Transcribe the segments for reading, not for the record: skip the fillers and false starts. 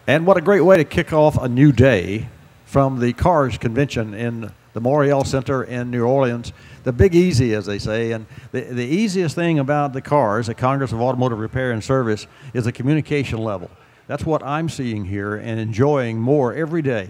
And what a great way to kick off a new day from the Cars Convention in the Morial Center in New Orleans. The Big Easy, as they say. And the easiest thing about the cars, the Congress of Automotive Repair and Service, is the communication level. That's what I'm seeing here and enjoying more every day.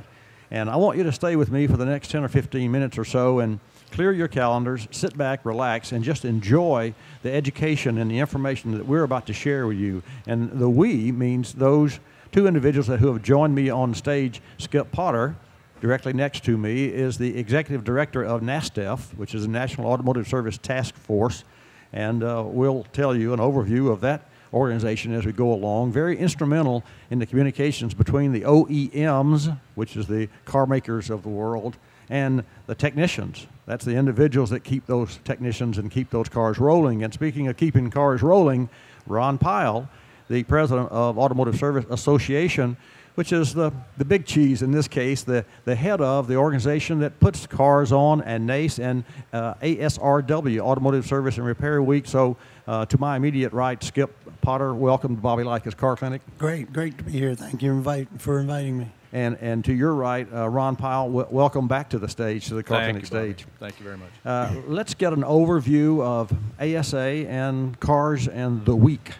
And I want you to stay with me for the next 10 or 15 minutes or so and clear your calendars, sit back, relax, and just enjoy the education and the information that we're about to share with you. And the we means those two individuals who have joined me on stage. Skip Potter, directly next to me, is the Executive Director of NASTF, which is the National Automotive Service Task Force. And we'll tell you an overview of that organization as we go along. Very instrumental in the communications between the OEMs, which is the car makers of the world, and the technicians. That's the individuals that keep those technicians and keep those cars rolling. And speaking of keeping cars rolling, Ron Pyle, the president of Automotive Service Association, which is the big cheese in this case, the head of the organization that puts cars on, and NACE and ASRW, Automotive Service and Repair Week. So to my immediate right, Skip Potter, welcome to Bobby Likis Car Clinic. Great to be here. Thank you for inviting me. And to your right, Ron Pyle, welcome back to the stage, to the Car Clinic stage. Thank you very much. Let's get an overview of ASA and Cars and the week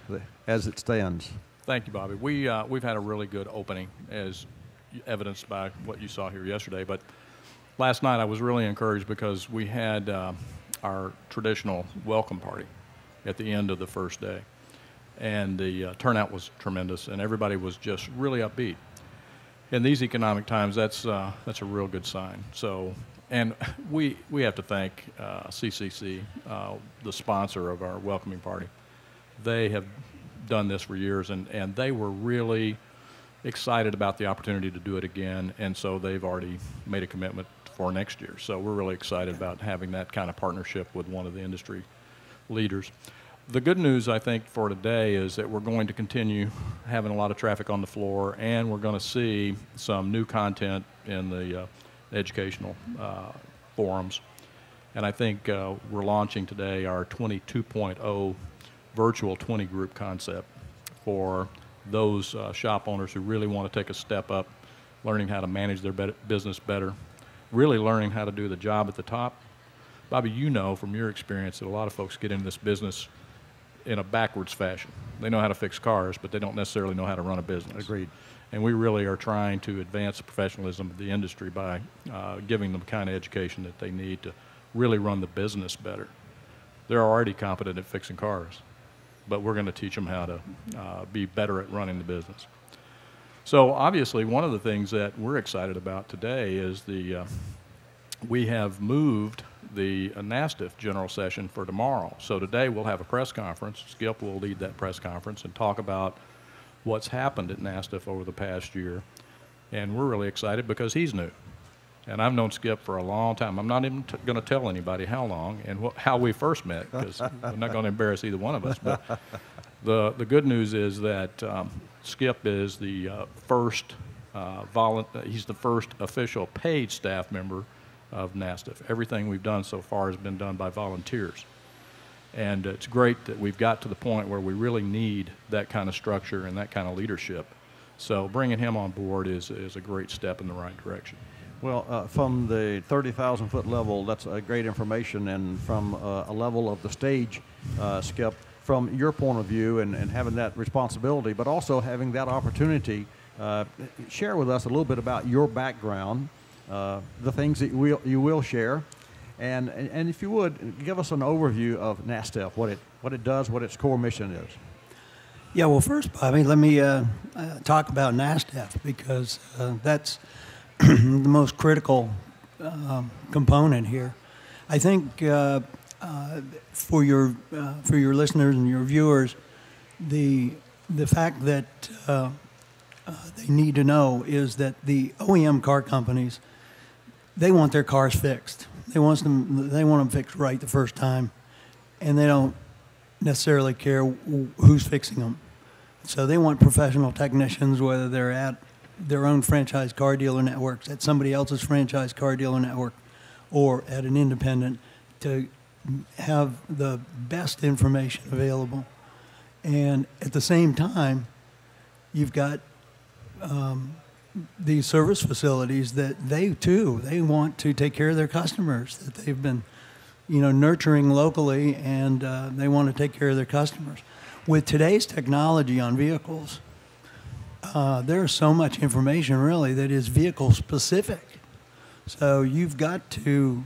as it stands. Thank you, Bobby. We've had a really good opening, as evidenced by what you saw here yesterday. But last night I was really encouraged because we had our traditional welcome party at the end of the first day. And the turnout was tremendous, and everybody was just really upbeat. In these economic times, that's a real good sign. So, and we have to thank CCC, the sponsor of our welcoming party. They have done this for years, and they were really excited about the opportunity to do it again, and so they've already made a commitment for next year. So we're really excited about having that kind of partnership with one of the industry leaders. The good news, I think, for today is that we're going to continue having a lot of traffic on the floor, and we're going to see some new content in the educational forums. And I think we're launching today our 22.0 virtual 20 group concept for those shop owners who really want to take a step up, learning how to manage their business better, really learning how to do the job at the top. Bobby, you know from your experience that a lot of folks get into this business in a backwards fashion. They know how to fix cars, but they don't necessarily know how to run a business. Agreed. And we really are trying to advance the professionalism of the industry by giving them the kind of education that they need to really run the business better. They're already competent at fixing cars, but we're going to teach them how to be better at running the business. So obviously, one of the things that we're excited about today is we have moved the NASTF general session for tomorrow. So today we'll have a press conference. Skip will lead that press conference and talk about what's happened at NASTF over the past year. And we're really excited because he's new. And I've known Skip for a long time. I'm not even going to tell anybody how long and how we first met, because I'm not going to embarrass either one of us. But the good news is that Skip is the he's the first official paid staff member of NASTF. Everything we've done so far has been done by volunteers. And it's great that we've got to the point where we really need that kind of structure and that kind of leadership. So bringing him on board is a great step in the right direction. Well, from the 30,000-foot level, that's great information. And from a level of the stage, Skip, from your point of view and having that responsibility, but also having that opportunity, share with us a little bit about your background, the things that you will share, and if you would, give us an overview of NASTF, what it does, what its core mission is. Yeah, well, first, Bobby, let me talk about NASTF, because that's the most critical component here. I think for your listeners and your viewers, the fact that they need to know is that the OEM car companies, they want their cars fixed. They want them fixed right the first time, and they don't necessarily care who's fixing them. So they want professional technicians, whether they're at their own franchise car dealer networks, at somebody else's franchise car dealer network, or at an independent, to have the best information available. And at the same time, you've got these service facilities that they want to take care of their customers, that they've been, nurturing locally, and they want to take care of their customers. With today's technology on vehicles, there's so much information really that is vehicle specific. So you've got to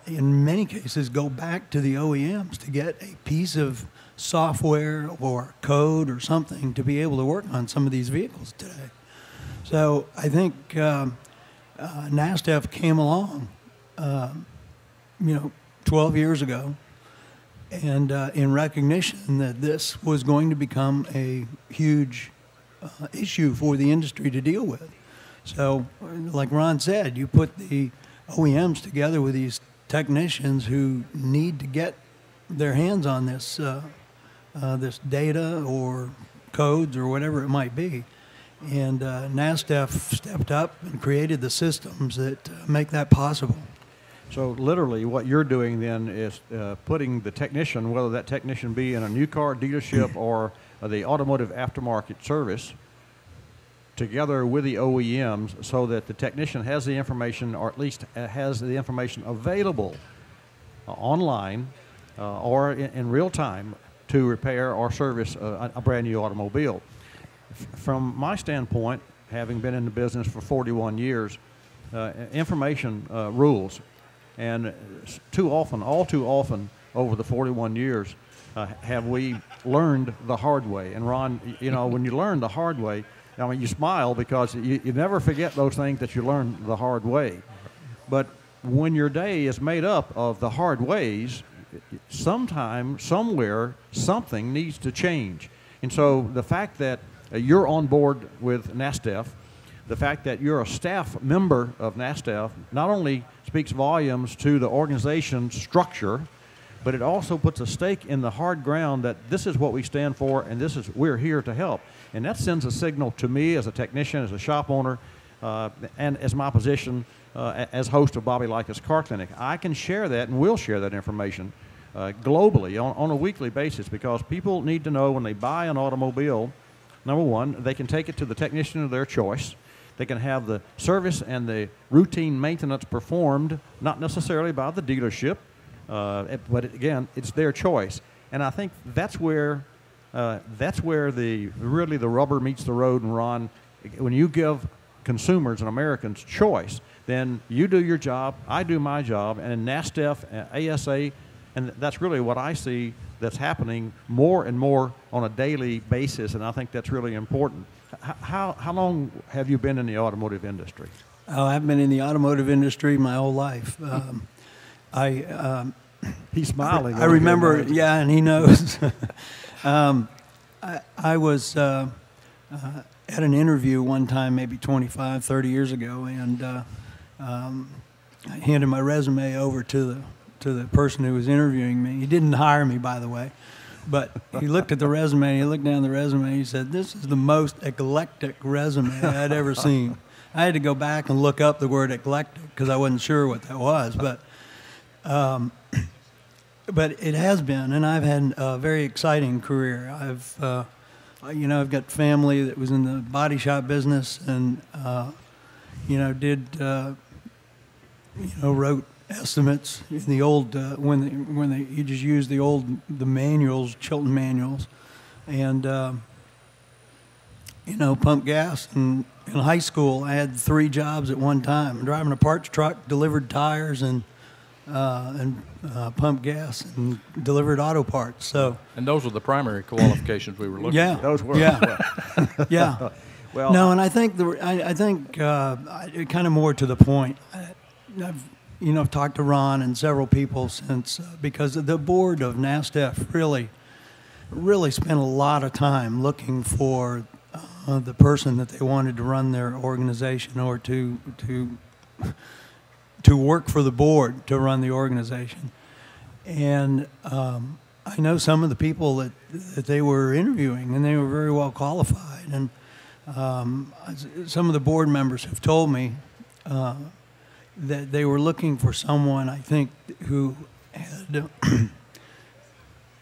in many cases, go back to the OEMs to get a piece of software or code or something to be able to work on some of these vehicles today. So I think NASTF came along, 12 years ago, and in recognition that this was going to become a huge issue for the industry to deal with. So, like Ron said, you put the OEMs together with these technicians who need to get their hands on this this data or codes or whatever it might be, and NASTF stepped up and created the systems that make that possible. So literally what you're doing then is putting the technician, whether that technician be in a new car dealership or the automotive aftermarket service, together with the OEMs so that the technician has the information, or at least has the information available online or in real time to repair or service a brand new automobile. From my standpoint, having been in the business for 41 years, information rules. And all too often over the 41 years, have we learned the hard way. And Ron, when you learn the hard way, you smile because you never forget those things that you learned the hard way. But when your day is made up of the hard ways, sometime, somewhere, something needs to change. And so the fact that you're on board with NASTF, the fact that you're a staff member of NASTF, not only speaks volumes to the organization's structure, but it also puts a stake in the hard ground that this is what we stand for, and we're here to help. And that sends a signal to me as a technician, as a shop owner, and as my position as host of Bobby Likis Car Clinic. I can share that and will share that information globally on a weekly basis, because people need to know when they buy an automobile, number one, they can take it to the technician of their choice. They can have the service and the routine maintenance performed, not necessarily by the dealership, but again, it's their choice. And I think that's where really the rubber meets the road. And Ron, when you give consumers and Americans choice, then you do your job, I do my job, and in NASTF, ASA, and that's really what I see that's happening more and more on a daily basis, and I think that's really important. How long have you been in the automotive industry? Oh, I've been in the automotive industry my whole life. He's smiling. I remember, yeah, and he knows. I was at an interview one time, maybe 25, 30 years ago, and I handed my resume over to the person who was interviewing me. He didn't hire me, by the way, but he looked at the resume, he looked down the resume, he said, "This is the most eclectic resume I'd ever seen." I had to go back and look up the word eclectic because I wasn't sure what that was, but it has been, and I've had a very exciting career. I've got family that was in the body shop business, and wrote estimates in the old when you just used the manuals, Chilton manuals, and pump gas. And in high school, I had 3 jobs at one time: driving a parts truck, delivered tires, and pumped gas and delivered auto parts. So, and those were the primary qualifications we were looking for. Those were. Yeah. Yeah. Well, no, and I think kind of more to the point. I've talked to Ron and several people since, because the board of NASTF really spent a lot of time looking for the person that they wanted to run their organization, or to work for the board to run the organization. And I know some of the people that they were interviewing, and they were very well qualified. And some of the board members have told me that they were looking for someone, I think, who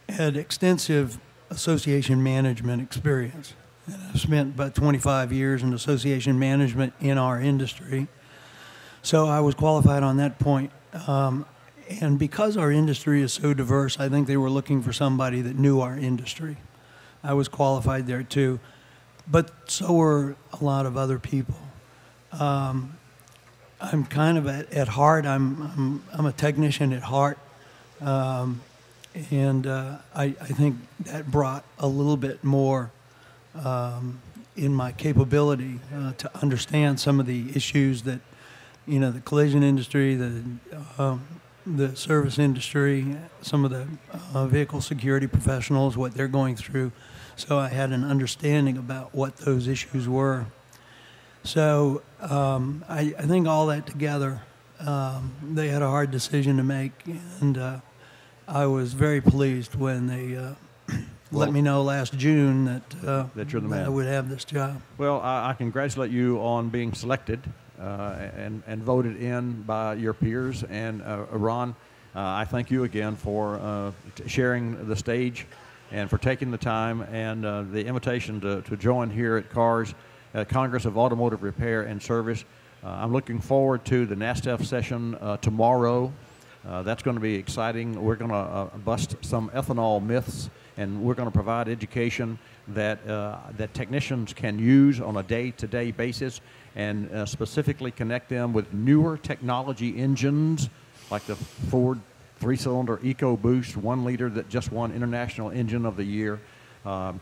had extensive association management experience. and I've spent about 25 years in association management in our industry. So I was qualified on that point. And because our industry is so diverse, I think they were looking for somebody that knew our industry. I was qualified there too, but so were a lot of other people. I'm kind of at heart, I'm a technician at heart, and I think that brought a little bit more in my capability to understand some of the issues that, you know, the collision industry, the service industry, some of the vehicle security professionals, what they're going through. So I had an understanding about what those issues were. So I think all that together, they had a hard decision to make, and I was very pleased when they let me know last June that you're the man. I would have this job. Well, I congratulate you on being selected and voted in by your peers. And Ron, I thank you again for sharing the stage and for taking the time and the invitation to join here at Congress of Automotive Repair and Service. I'm looking forward to the NASTF session tomorrow. That's going to be exciting. We're going to bust some ethanol myths, and we're going to provide education that technicians can use on a day-to-day basis, and specifically connect them with newer technology engines like the Ford 3-cylinder EcoBoost 1 liter that just won International Engine of the Year. A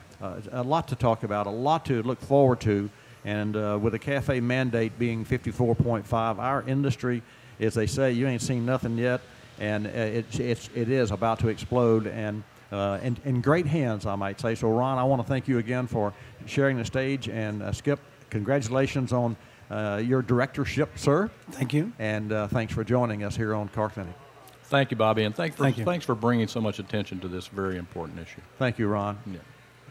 lot to talk about, a lot to look forward to, and with the CAFE mandate being 54.5, our industry, as they say, you ain't seen nothing yet, and it is about to explode, and in great hands, I might say. So, Ron, I want to thank you again for sharing the stage, and Skip, congratulations on your directorship, sir. Thank you. And thanks for joining us here on Car Clinic. Thank you, Bobby, and thanks you. for bringing so much attention to this very important issue. Thank you, Ron. Yeah.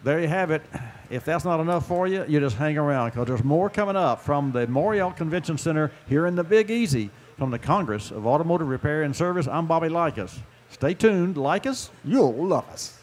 There you have it. If that's not enough for you, you just hang around, because there's more coming up from the Morial Convention Center here in the Big Easy from the Congress of Automotive Repair and Service. I'm Bobby Likis. Stay tuned. Like us, you'll love us.